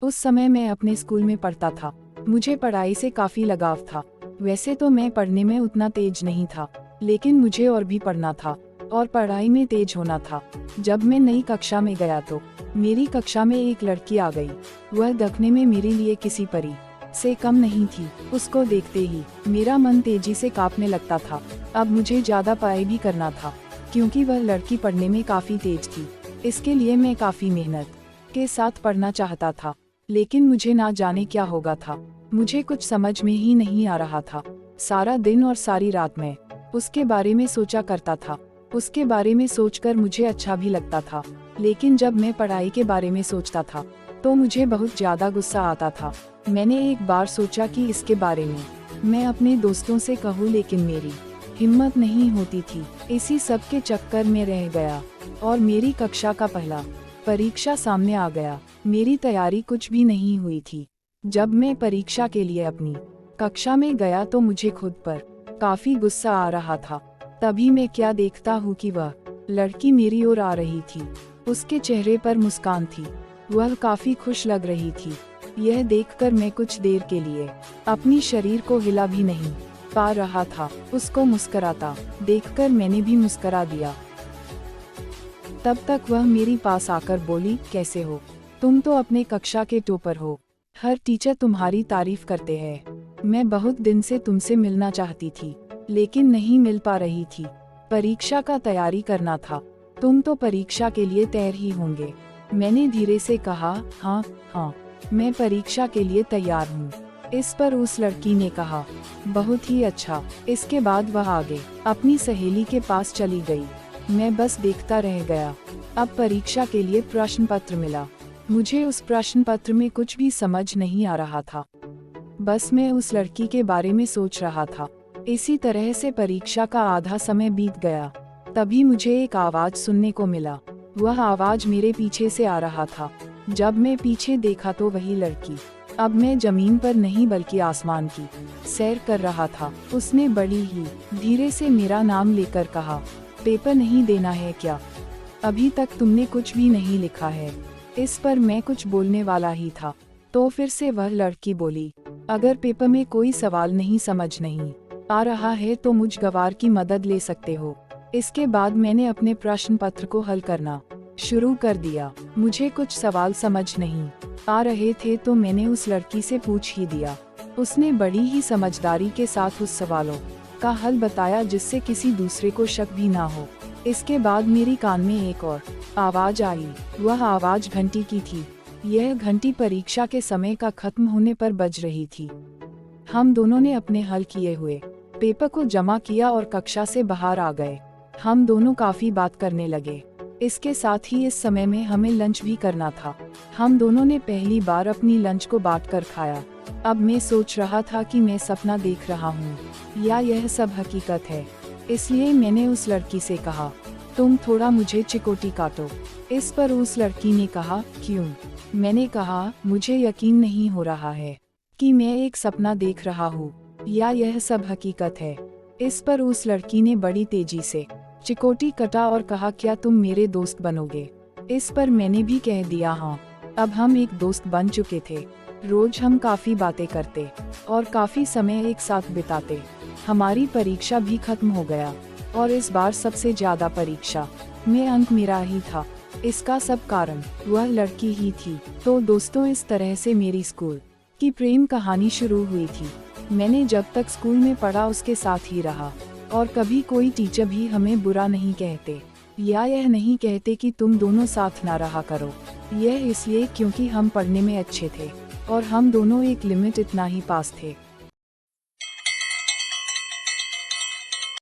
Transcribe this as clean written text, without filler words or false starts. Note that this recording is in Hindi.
उस समय मैं अपने स्कूल में पढ़ता था। मुझे पढ़ाई से काफ़ी लगाव था। वैसे तो मैं पढ़ने में उतना तेज नहीं था, लेकिन मुझे और भी पढ़ना था और पढ़ाई में तेज होना था। जब मैं नई कक्षा में गया तो मेरी कक्षा में एक लड़की आ गई। वह दिखने में मेरे लिए किसी परी से कम नहीं थी। उसको देखते ही मेरा मन तेजी से कांपने लगता था। अब मुझे ज़्यादा पढ़ाई भी करना था, क्योंकि वह लड़की पढ़ने में काफ़ी तेज थी। इसके लिए मैं काफ़ी मेहनत के साथ पढ़ना चाहता था, लेकिन मुझे ना जाने क्या होगा था। मुझे कुछ समझ में ही नहीं आ रहा था। सारा दिन और सारी रात मैं उसके बारे में सोचा करता था। उसके बारे में सोचकर मुझे अच्छा भी लगता था, लेकिन जब मैं पढ़ाई के बारे में सोचता था तो मुझे बहुत ज़्यादा गुस्सा आता था। मैंने एक बार सोचा कि इसके बारे में मैं अपने दोस्तों से कहूँ, लेकिन मेरी हिम्मत नहीं होती थी। इसी सब के चक्कर में रह गया और मेरी कक्षा का पहला परीक्षा सामने आ गया। मेरी तैयारी कुछ भी नहीं हुई थी। जब मैं परीक्षा के लिए अपनी कक्षा में गया तो मुझे खुद पर काफ़ी गुस्सा आ रहा था। तभी मैं क्या देखता हूँ कि वह लड़की मेरी ओर आ रही थी। उसके चेहरे पर मुस्कान थी। वह काफ़ी खुश लग रही थी। यह देखकर मैं कुछ देर के लिए अपनी शरीर को हिला भी नहीं पा रहा था। उसको मुस्कराता देखकर मैंने भी मुस्करा दिया। तब तक वह मेरी पास आकर बोली, कैसे हो? तुम तो अपने कक्षा के टॉपर हो। हर टीचर तुम्हारी तारीफ करते हैं। मैं बहुत दिन से तुमसे मिलना चाहती थी, लेकिन नहीं मिल पा रही थी। परीक्षा का तैयारी करना था। तुम तो परीक्षा के लिए तैयार ही होंगे। मैंने धीरे से कहा, हाँ, मैं परीक्षा के लिए तैयार हूँ। इस पर उस लड़की ने कहा, बहुत ही अच्छा। इसके बाद वह आगे अपनी सहेली के पास चली गई। मैं बस देखता रह गया। अब परीक्षा के लिए प्रश्न पत्र मिला। मुझे उस प्रश्न पत्र में कुछ भी समझ नहीं आ रहा था। बस मैं उस लड़की के बारे में सोच रहा था। इसी तरह से परीक्षा का आधा समय बीत गया। तभी मुझे एक आवाज सुनने को मिला। वह आवाज मेरे पीछे से आ रहा था। जब मैं पीछे देखा तो वही लड़की अब मैं जमीन पर नहीं बल्कि आसमान की सैर कर रहा था। उसने बड़ी ही धीरे से मेरा नाम लेकर कहा, पेपर नहीं देना है क्या? अभी तक तुमने कुछ भी नहीं लिखा है। इस पर मैं कुछ बोलने वाला ही था, तो फिर से वह लड़की बोली, अगर पेपर में कोई सवाल नहीं समझ नहीं आ रहा है तो मुझ गवार की मदद ले सकते हो। इसके बाद मैंने अपने प्रश्न पत्र को हल करना शुरू कर दिया। मुझे कुछ सवाल समझ नहीं आ रहे थे तो मैंने उस लड़की से पूछ ही दिया। उसने बड़ी ही समझदारी के साथ उस सवालों का हल बताया, जिससे किसी दूसरे को शक भी ना हो। इसके बाद मेरी कान में एक और आवाज आई। वह आवाज घंटी की थी। यह घंटी परीक्षा के समय का खत्म होने पर बज रही थी। हम दोनों ने अपने हल किए हुए पेपर को जमा किया और कक्षा से बाहर आ गए। हम दोनों काफी बात करने लगे। इसके साथ ही इस समय में हमें लंच भी करना था। हम दोनों ने पहली बार अपनी लंच को बांटकर खाया। अब मैं सोच रहा था कि मैं सपना देख रहा हूँ या यह सब हकीकत है। इसलिए मैंने उस लड़की से कहा, तुम थोड़ा मुझे चिकोटी काटो। इस पर उस लड़की ने कहा, क्यों? मैंने कहा, मुझे यकीन नहीं हो रहा है कि मैं एक सपना देख रहा हूँ या यह सब हकीकत है। इस पर उस लड़की ने बड़ी तेजी से चिकोटी कटा और कहा, क्या तुम मेरे दोस्त बनोगे? इस पर मैंने भी कह दिया, हाँ। अब हम एक दोस्त बन चुके थे। रोज हम काफी बातें करते और काफी समय एक साथ बिताते। हमारी परीक्षा भी खत्म हो गया और इस बार सबसे ज्यादा परीक्षा में अंक मेरा ही था। इसका सब कारण वह लड़की ही थी। तो दोस्तों, इस तरह से मेरी स्कूल की प्रेम कहानी शुरू हुई थी। मैंने जब तक स्कूल में पढ़ा उसके साथ ही रहा और कभी कोई टीचर भी हमें बुरा नहीं कहते या यह नहीं कहते कि तुम दोनों साथ ना रहा करो। यह इसलिए क्योंकि हम पढ़ने में अच्छे थे और हम दोनों एक लिमिट इतना ही पास थे।